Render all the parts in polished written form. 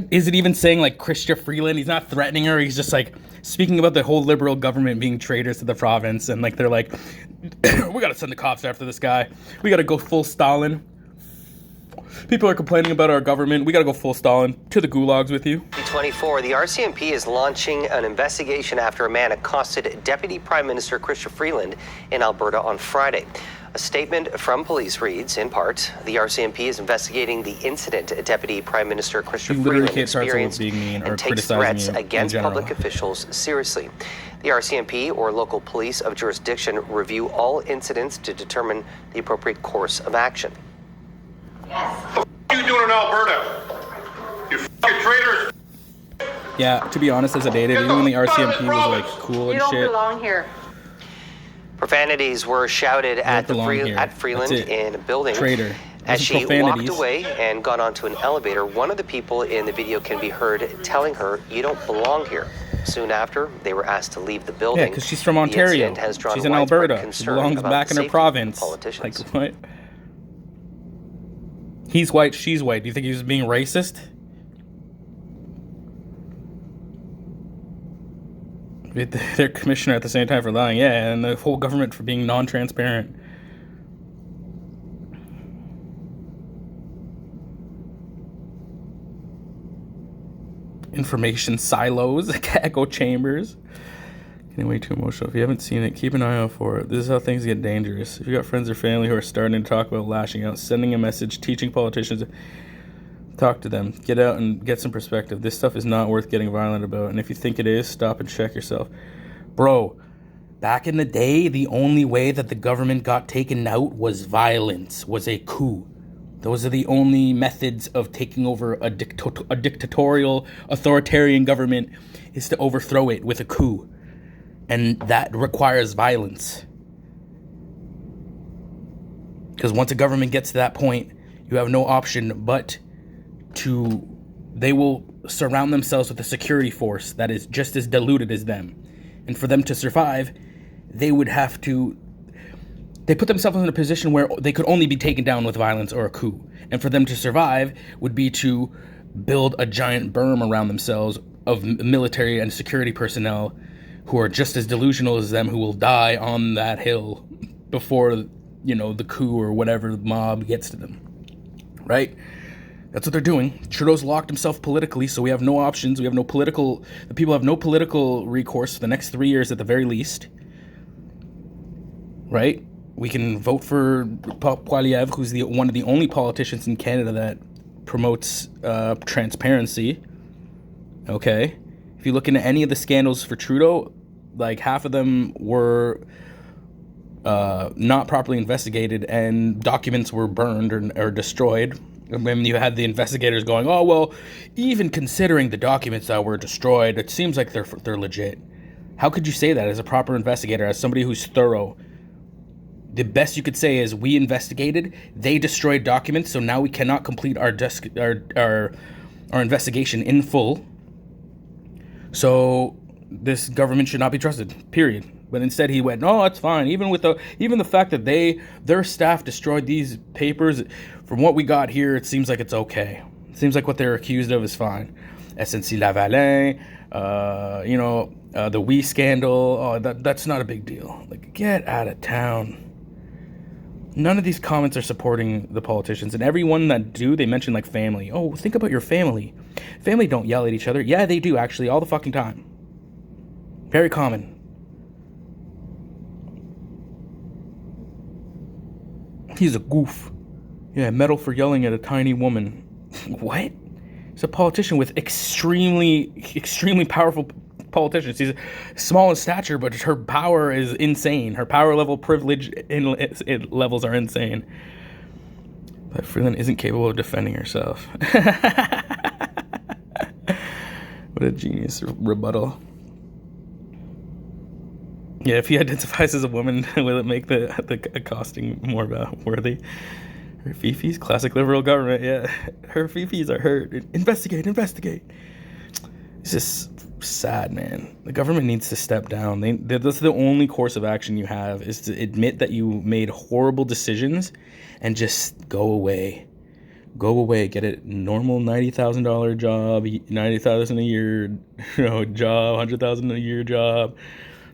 Is it even saying like Chrystia Freeland? He's not threatening her. He's just like speaking about the whole liberal government being traitors to the province, and like they're like, we gotta send the cops after this guy. We gotta go full Stalin. People are complaining about our government. We gotta go full Stalin. To the gulags with you. 24. The RCMP is launching an investigation after a man accosted Deputy Prime Minister Chrystia Freeland in Alberta on Friday. A statement from police reads, in part, the RCMP is investigating the incident Deputy Prime Minister Chrystia Freeland experienced and takes threats against public officials seriously. The RCMP, or local police of jurisdiction, review all incidents to determine the appropriate course of action. What are you doing in Alberta? You fucking traitors! Yeah, to be honest, as I dated, even when the RCMP was like cool and shit. You don't belong here. Profanities were shouted at Freeland in a building. Traitor. As she walked away and got onto an elevator. One of the people in the video can be heard telling her, "You don't belong here." Soon after, they were asked to leave the building. Yeah, because she's from Ontario. She's in Alberta. She belongs back in her province. Like, what? He's white, she's white. Do you think he was being racist? Their commissioner at the same time for lying, yeah, and the whole government for being non-transparent. Information silos, echo chambers. Getting way too emotional. If you haven't seen it, keep an eye out for it. This is how things get dangerous. If you got friends or family who are starting to talk about lashing out, sending a message, teaching politicians, talk to them. Get out and get some perspective. This stuff is not worth getting violent about. And if you think it is, stop and check yourself. Bro, back in the day, the only way that the government got taken out was violence, was a coup. Those are the only methods of taking over a dictatorial, authoritarian government, is to overthrow it with a coup. And that requires violence. Because once a government gets to that point, you have no option but they will surround themselves with a security force that is just as diluted as them. And for them to survive, they put themselves in a position where they could only be taken down with violence or a coup. And for them to survive would be to build a giant berm around themselves of military and security personnel who are just as delusional as them, who will die on that hill before, the coup or whatever mob gets to them. Right? That's what they're doing. Trudeau's locked himself politically, so we have no options. The people have no political recourse for the next 3 years at the very least. Right? We can vote for Poilievre, who's one of the only politicians in Canada that promotes transparency. Okay? If you look into any of the scandals for Trudeau, like half of them were not properly investigated and documents were burned or destroyed. And when you had the investigators going, oh, well, even considering the documents that were destroyed, it seems like they're legit. How could you say that as a proper investigator, as somebody who's thorough? The best you could say is we investigated, they destroyed documents, so now we cannot complete our investigation in full. So this government should not be trusted, period. But instead he went, no, it's fine. Even the fact that their staff destroyed these papers, from what we got here, it seems like it's okay. It seems like what they're accused of is fine. SNC Lavalin, the WE scandal, that's not a big deal. Like, get out of town. None of these comments are supporting the politicians, and everyone that do, they mention like family. Oh, think about your family. Family don't yell at each other. Yeah, they do, actually, all the fucking time. Very common. He's a goof. Yeah, medal for yelling at a tiny woman. What? He's a politician with extremely, extremely powerful politicians. She's small in stature, but her power is insane. Her power level, privilege levels are insane. But Freeland isn't capable of defending herself. What a genius rebuttal. Yeah, if he identifies as a woman, will it make the accosting more worthy? Her fifis, classic liberal government, yeah. Her fifis are hurt. Investigate. It's just sad, man. The government needs to step down. That's the only course of action you have, is to admit that you made horrible decisions and just go away. Go away, get a normal $90,000 job, 90,000 a year, job, 100,000 a year job.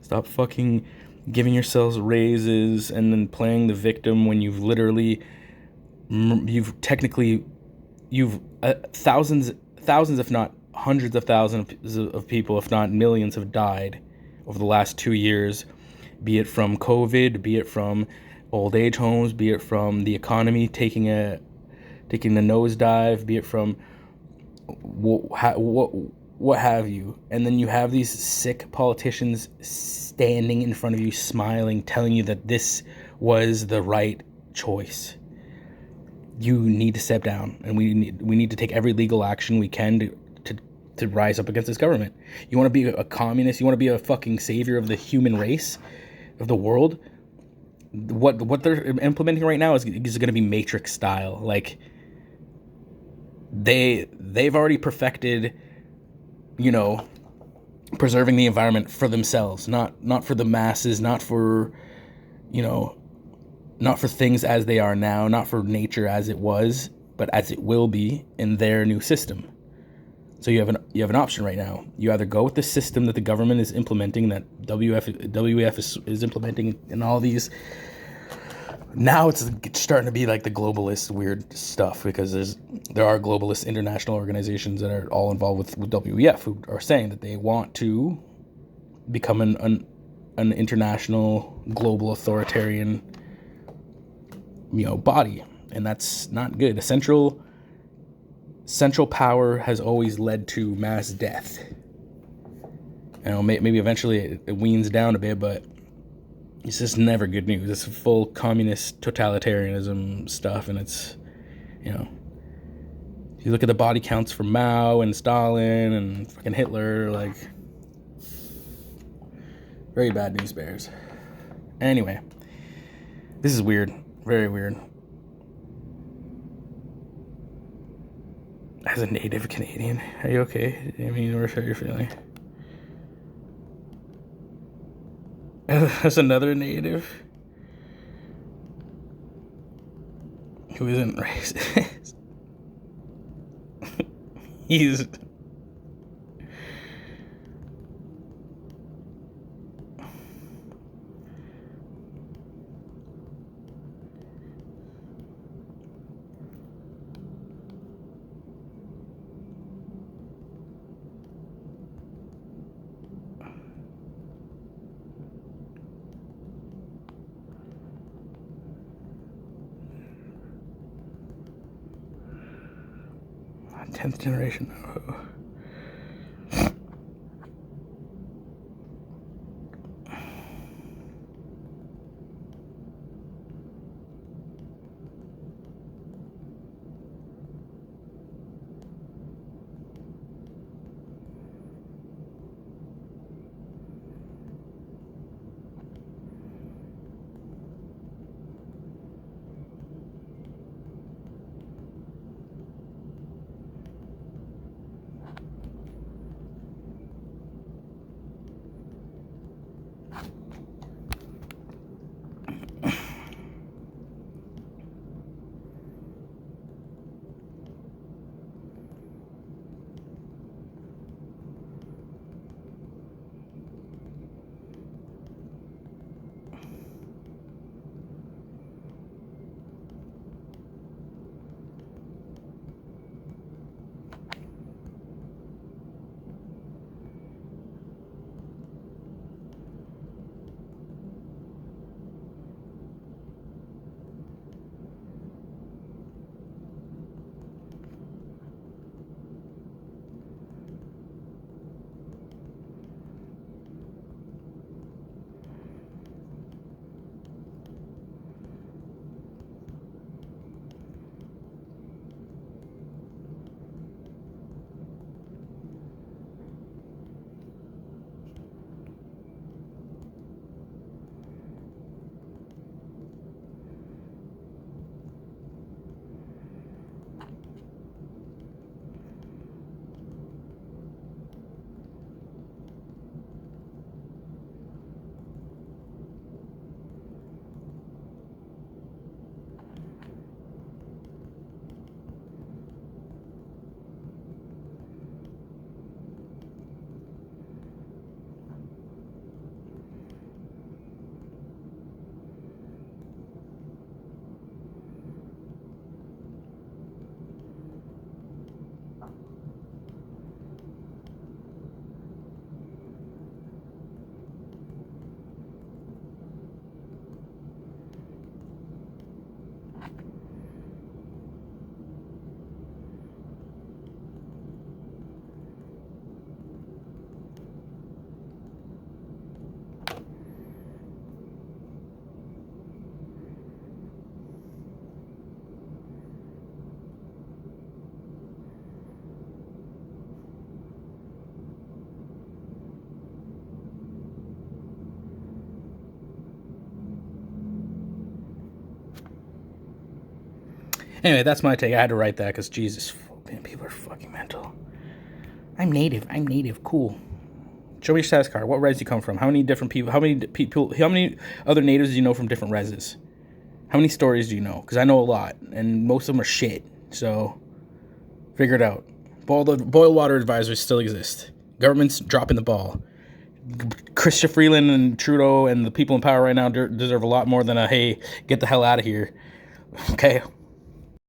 Stop fucking giving yourselves raises and then playing the victim when you've thousands, if not hundreds of thousands of people, if not millions, have died over the last 2 years, be it from COVID, be it from old age homes, be it from the economy taking the nosedive, be it from what have you. And then you have these sick politicians standing in front of you, smiling, telling you that this was the right choice. You need to step down, and we need to take every legal action we can to rise up against this government. You want to be a communist? You want to be a fucking savior of the human race, of the world? What they're implementing right now is going to be Matrix style. Like, they've already perfected, preserving the environment for themselves, not for the masses, not for things as they are now, not for nature as it was, but as it will be in their new system. So you have an option right now. You either go with the system that the government is implementing, that WEF is implementing, and all these. Now it's starting to be like the globalist weird stuff, because there are globalist international organizations that are all involved with WEF who are saying that they want to become an international global authoritarian body, and that's not good. A central power has always led to mass death. Maybe eventually it weans down a bit, but it's just never good news. It's full communist totalitarianism stuff, and it's, if you look at the body counts for Mao and Stalin and fucking Hitler, like, very bad news bears. Anyway, this is weird, very weird. As a native Canadian, are you okay? I mean, how you're feeling? As another native who isn't racist, he's tenth generation. Anyway, that's my take. I had to write that because Jesus, man, people are fucking mental. I'm native. Cool. Show me your status card. What res you come from? How many different people? How many other natives do you know from different reses? How many stories do you know? Because I know a lot, and most of them are shit. So, figure it out. Boil water advisories still exist. Government's dropping the ball. Chrystia Freeland and Trudeau and the people in power right now deserve a lot more than a, hey, get the hell out of here. Okay?